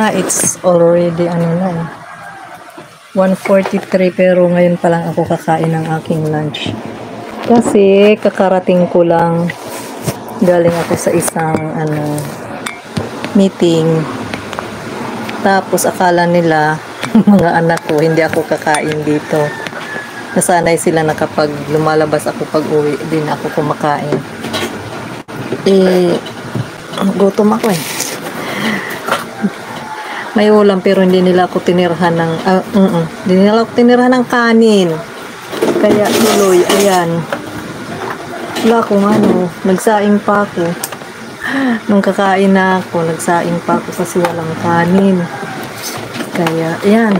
nga, it's already ano na eh. 1:43 pero ngayon pa lang ako kakain ng aking lunch. Kasi kakarating ko lang, galing ako sa isang meeting. Tapos akala nila mga anak ko hindi ako kakain dito. Nasanay sila na kapag lumalabas ako pag uwi, din ako kumakain. Gutom ako eh. May ulam pero hindi nila ako tinirhan ng hindi nila ako tinirhan ng kanin. Kaya tuloy, ayan. Wala akong nagsaing pa ako. Nung kakain na ako, nagsaing pa ako kasi walang kanin. Kaya, ayan.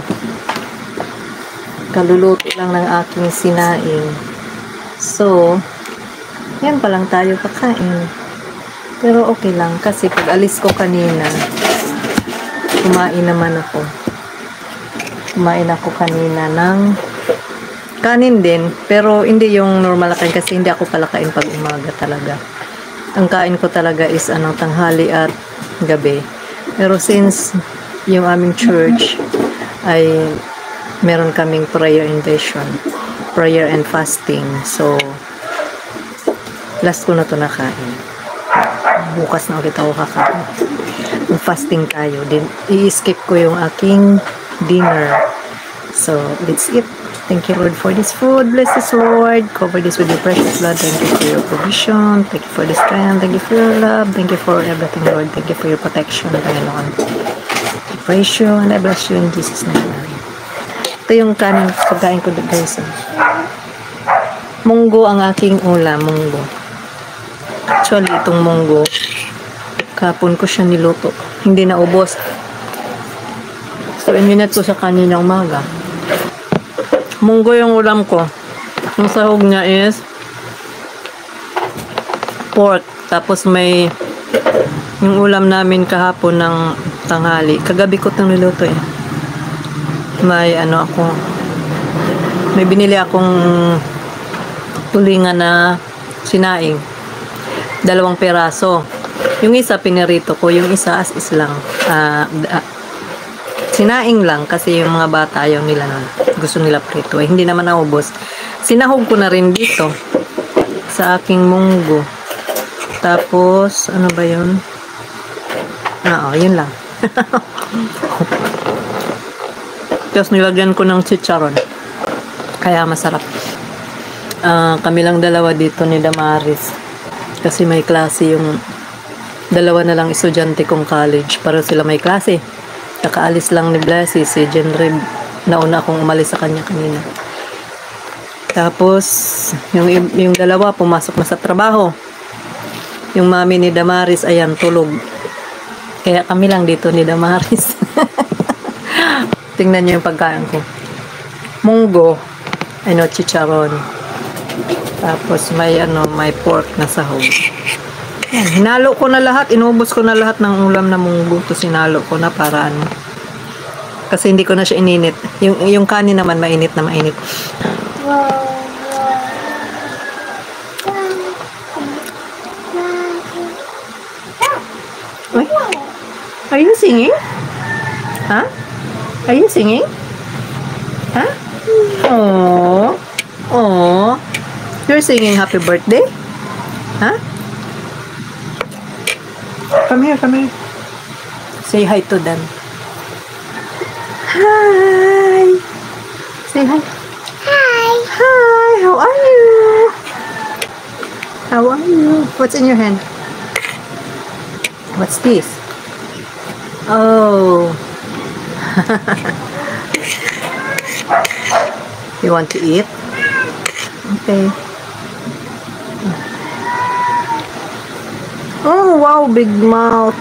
Kaluluto lang ng aking sinaing. So, yan pa lang tayo kakain. Pero okay lang kasi pag alis ko kanina, kumain naman ako. Kumain ako kanina ng kanin din, pero hindi yung normal na kain kasi hindi ako palakain pag umaga talaga. Ang kain ko talaga is tanghali at gabi. Pero since yung aming church ay meron kaming prayer invasion, prayer and fasting. So, last ko na to nakain. Bukas na ulit ako kakain. Kung fasting tayo, i-skip ko yung aking dinner. So, let's eat. Thank you, Lord, for this food. Bless this, Lord. Cover this with your precious blood. Thank you for your provision. Thank you for the strength. Thank you for your love. Thank you for everything, Lord. Thank you for your protection, Panginoon. I praise you and I bless you in Jesus' name. Ito yung kanin pagkain ko, guys. Munggo ang aking ulam, munggo. Actually, itong munggo, kapon ko siya niluto. Hindi na ubos. So, ininat ko sa kanina umaga. Munggo yung ulam ko. Yung sahog niya is pork. Tapos may yung ulam namin kahapon ng tanghali. Kagabi ko itong niluto eh. May may binili akong tulingan na sinaing. 2 peraso. Yung isa pinirito ko. Yung isa as is lang. Sinaing lang kasi yung mga bata ayaw nila nun. Gusto nila prito. Hindi naman naubos. Sinahog ko na rin dito sa aking munggo. Tapos, ano ba yun? Yun lang. Tapos nilagyan ko ng chicharon. Kaya masarap. Kami lang dalawa dito ni Damaris. Kasi may klase yung dalawa na lang estudyante kong college. Para sila may klase. Kakaalis lang ni Blessy, si Jenrib. Nauna akong umalis sa kanya kanina. Tapos, yung dalawa, pumasok na sa trabaho. Yung mami ni Damaris, ayan, tulog. Kaya kami lang dito ni Damaris. Tingnan nyo yung pagkain ko. Munggo, chicharon. Tapos, may pork na sahog. Yan, hinalo ko na lahat, inubos ko na lahat ng ulam na munggo. Tapos hinalo ko na para kasi hindi ko na siya ininit. Yung kanin naman mainit na mainit. Wait, are you singing? Huh? Are you singing? Huh? Oh, oh, you're singing happy birthday? Huh? Come here, come here. Say hi to them. Hi. Say hi. Hi. Hi. How are you? How are you? What's in your hand? What's this? Oh. You want to eat? Okay. Oh, wow, big mouth.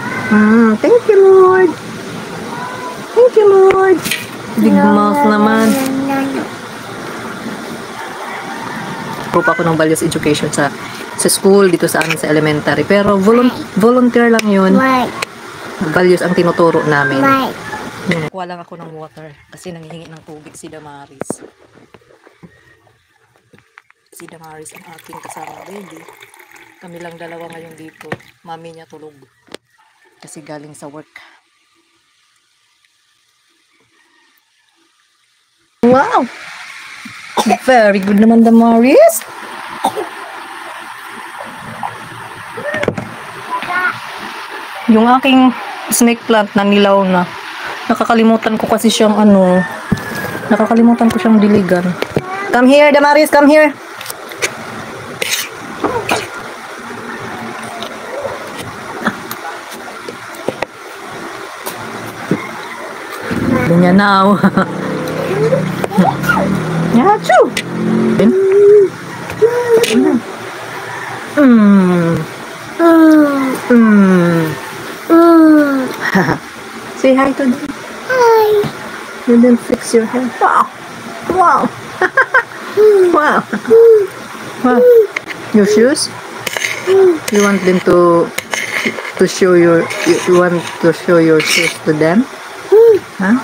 Thank you, Lord. Thank you, Lord. Big mouth naman. Group ako ng values education sa school, dito sa amin sa elementary. Pero volunteer lang yun. Values ang tinuturo namin. Kuha lang ako ng water kasi nanghihingi ng tubig si Damaris. Si Damaris ang aking kasama baby. Kami lang dalawa ngayon dito. Mami niya tulog. Kasi galing sa work. Wow! Very good naman, Damaris. Yung aking snake plant na nilaw na. Nakakalimutan ko kasi siyang nakakalimutan ko siyang diligan. Come here, Damaris, come here. Ganyan now. Yachu. Say hi to them. Hi. And then fix your hair. Wow. Wow. Wow. Wow. Your shoes? You want them to show you want to show your shoes to them? Huh?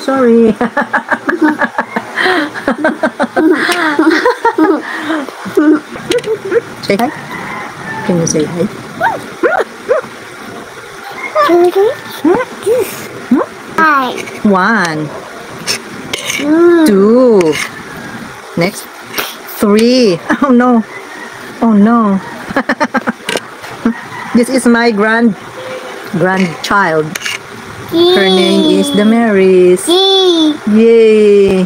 Sorry. Say hi. Can you say hi? Hi. 1, 2. Next. 3. Oh no. Oh no. This is my grandchild. Her name is Damaris. Yay.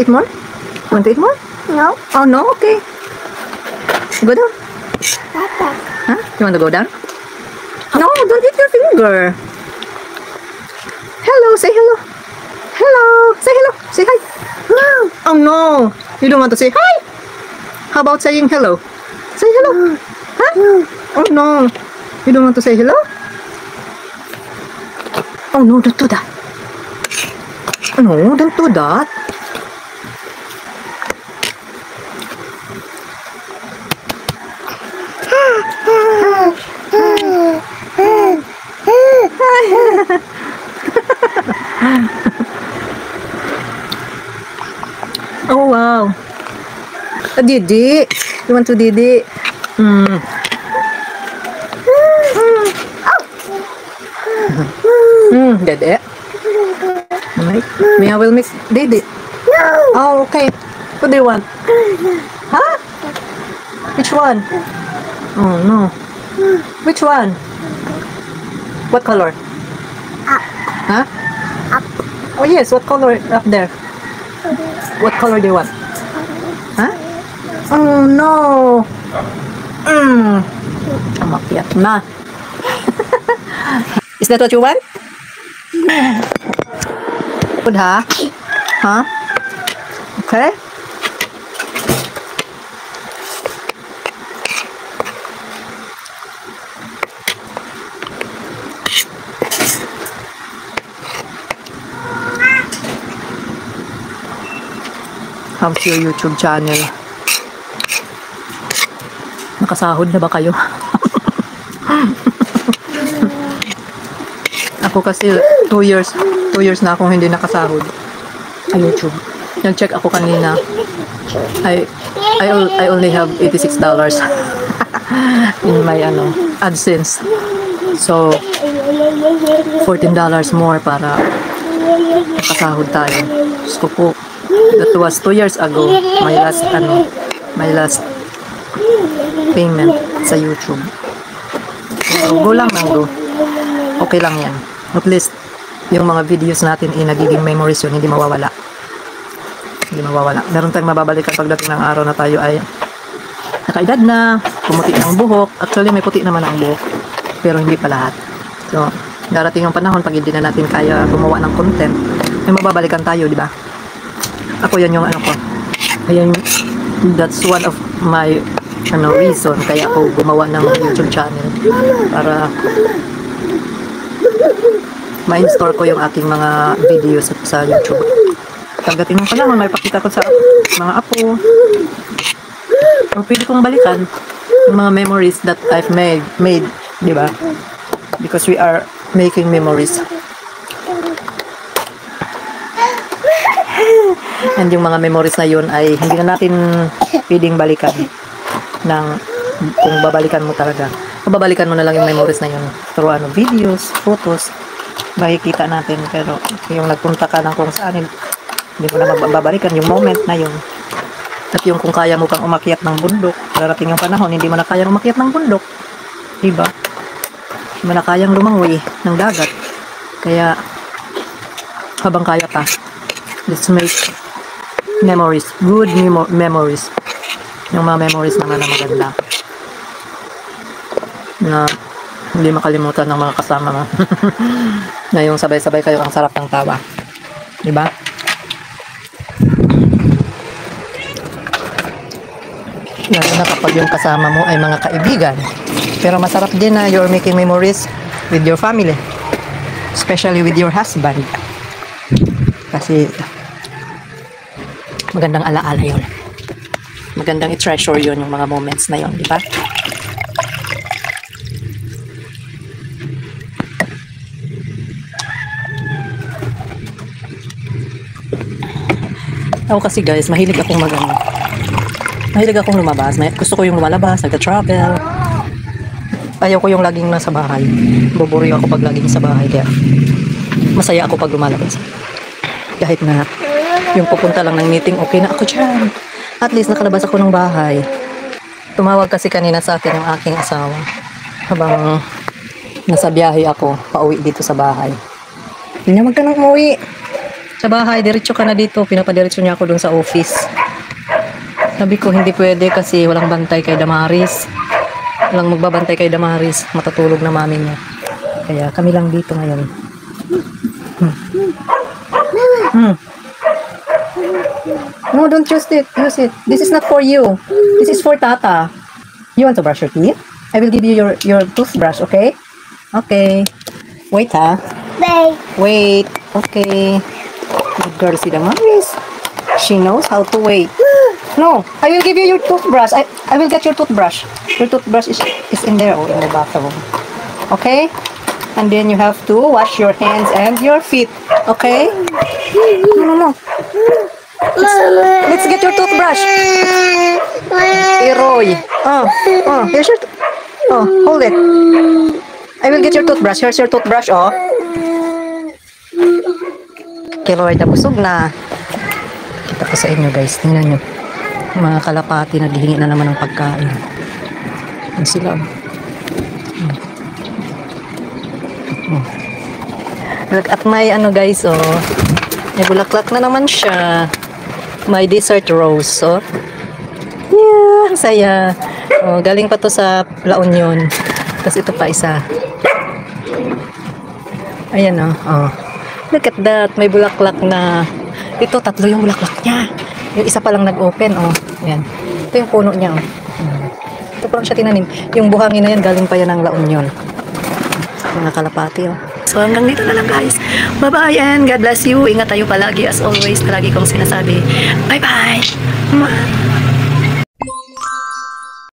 Eat more? Want to eat more? No. Oh no, okay. Go down. Papa. Huh? You want to go down? No, don't eat your finger. Hello, say hello. Hello, say hello. Say hi. No. Oh no, you don't want to say hi? How about saying hello? Say hello. Huh? Oh no, you don't want to say hello? Oh no, don't do that. No, don't do that. Oh wow. Didi, you want to Didi? Dede. May I will mix Didi. No. Oh, okay. What do you want? Huh? Which one? Oh no. Which one? What color? Up. Huh? Up. Oh yes, what color up there? What color do you want? Huh? Oh no. Umakyat na. Is that what you want? Good, huh? Huh? Okay. How's your YouTube channel? Nakasahod na ba kayo? Ako kasi 2 years na akong hindi nakasahod sa YouTube. Nag-check ako kanina. I only have $86 in my AdSense. So $14 more para makasahod tayo. Diyos ko po. That was 2 years ago. My last payment sa YouTube. So, go lang go. Okay lang yan. At least, yung mga videos natin nagiging memories yun, hindi mawawala. Hindi mawawala. Meron tayong mababalikan pagdating ng araw na tayo ay nakaedad na, pumuti ang buhok. Actually, may puti naman ang buhok. Pero hindi pa lahat. So, darating yung panahon, pag hindi na natin kaya gumawa ng content, may mababalikan tayo, di ba? Ako yan yung ko. Ayan, that's one of my reason kaya ako gumawa ng YouTube channel. Para ma-install ko yung aking mga videos sa YouTube. Pagdating ng panahon, may pakita ko sa mga apo. O pwede kong balikan yung mga memories that I've made, di ba? Because we are making memories. And yung mga memories na yun ay hindi na natin pwedeng balikan kung babalikan mo talaga. babalikan mo na lang yung memories na yun. Pero ano, videos, photos, makikita natin. Pero yung nagpunta ka ng kung saan, hindi mo na babalikan yung moment na yun. At yung kung kaya mo pang umakyat ng bundok, darating yung panahon, hindi mo na kayang umakyat ng bundok. Diba? Hindi mo na kayang lumangoy ng dagat. Kaya, habang kaya pa, let's make memories, good memories. Yung mga memories naman na maganda. Na hindi makalimutan ng mga kasama mo. Na yung sabay-sabay kayo ang sarap ng tawa. Diba? Lalo na kapag yung kasama mo ay mga kaibigan. Pero masarap din na you're making memories with your family. Especially with your husband. Kasi magandang alaala yun. Magandang i-treasure yun yung mga moments na yun, di ba? Ako kasi guys, mahilig akong mahilig akong lumabas. Gusto ko yung lumalabas, nagta-travel. Ayaw ko yung laging nasa bahay. Buburi ako pag laging sa bahay. Kaya masaya ako pag lumalabas. Kahit na yung pupunta lang ng meeting, okay na ako dyan. At least nakalabas ako ng bahay. Tumawag kasi kanina sa akin yung aking asawa. Habang nasa biyahe ako, pauwi dito sa bahay. Hindi niya magkanang umuwi. Sa bahay, diretso ka na dito. Pinapadiretso niya ako dun sa office. Sabi ko, hindi pwede kasi walang bantay kay Damaris. Walang magbabantay kay Damaris. Matatulog na mami niya. Kaya kami lang dito ngayon. No, don't use it. Use it. This is not for you. This is for Tata. You want to brush your teeth? I will give you your toothbrush, okay? Okay. Wait, ha? Wait. Okay. Good girl si Damaris. She knows how to wait. No, I will give you your toothbrush. I will get your toothbrush. Your toothbrush is in there, in the bathroom. Okay? And then you have to wash your hands and your feet. Okay? No. Let's get your toothbrush. Roy. Here's your hold it. I will get your toothbrush. Here's your toothbrush, oh. Okay, Lord, nabusog na. Kita ko sa inyo, guys. Tingnan nyo. Mga kalapati, naghihingi na naman ng pagkain. Yan sila, Look at my, guys, may bulaklak na naman siya. My dessert rose, Yeah, saya. Galing pa to sa La Union. Tapos ito pa isa. Ayan, Look at that. May bulaklak na. Ito, 3 yung bulaklak niya. Yung isa pa lang nag-open, Ayan. Ito yung puno niya, Ito pa lang siya tinanim. Yung buhangin na yan, galing pa yan ng La Union. Mga kalapati, So hanggang dito na lang, guys. Bye-bye and God bless you. Ingat tayo palagi as always. Lagi kong sinasabi. Bye-bye.